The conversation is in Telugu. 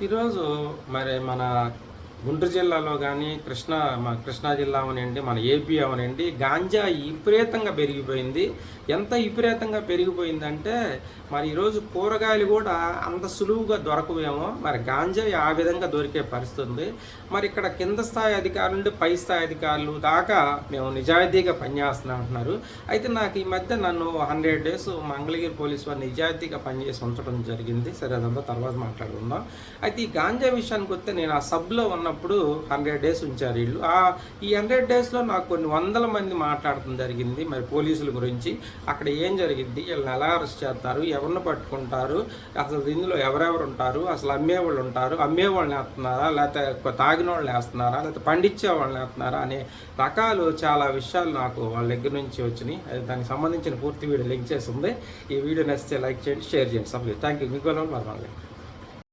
ఈరోజు మరి మన గుంటూరు జిల్లాలో కానీ కృష్ణా జిల్లా అవనండి, మన ఏపీ అవనండి, గాంజా విపరీతంగా పెరిగిపోయింది. ఎంత విపరీతంగా పెరిగిపోయిందంటే మరి ఈరోజు కూరగాయలు కూడా అంత సులువుగా దొరకవేమో, మరి గాంజా ఆ విధంగా దొరికే పరిస్థితి ఉంది. మరి ఇక్కడ కింద స్థాయి అధికారుల నుండి పై స్థాయి అధికారులు దాకా మేము నిజాయితీగా పనిచేస్తున్నాం అంటున్నారు. అయితే నాకు ఈ మధ్య నన్ను 100 days మంగళగిరి పోలీసు వారు నిజాయితీగా పనిచేసి ఉంచడం జరిగింది. సరే, అదంతా తర్వాత మాట్లాడుకుందాం. అయితే ఈ గాంజా విషయానికి వస్తే నేను ఆ సబ్లో ఉన్నప్పుడు 100 days ఉంచారు వీళ్ళు. ఈ 100 daysలో నాకు కొన్ని వందల మంది మాట్లాడటం జరిగింది మరి పోలీసుల గురించి. అక్కడ ఏం జరిగింది, వీళ్ళని ఎలా అరెస్ట్ చేస్తారు, ఎవరిని పట్టుకుంటారు, అసలు ఇందులో ఎవరెవరు ఉంటారు, అసలు అమ్మేవాళ్ళు ఉంటారు, అమ్మేవాళ్ళని వేస్తున్నారా, లేకపోతే తాగిన వాళ్ళని వేస్తున్నారా, లేకపోతే పండించే వాళ్ళని వేస్తున్నారా అనే రకాలు చాలా విషయాలు నాకు వాళ్ళ దగ్గర నుంచి వచ్చినాయి. దానికి సంబంధించిన పూర్తి వీడియో లింక్ చేసి ఉంది. ఈ వీడియో నచ్చితే లైక్ చేయండి, షేర్ చేయండి. సబ్స్క్రైబ్. Thank you. మీకు మరొకటి.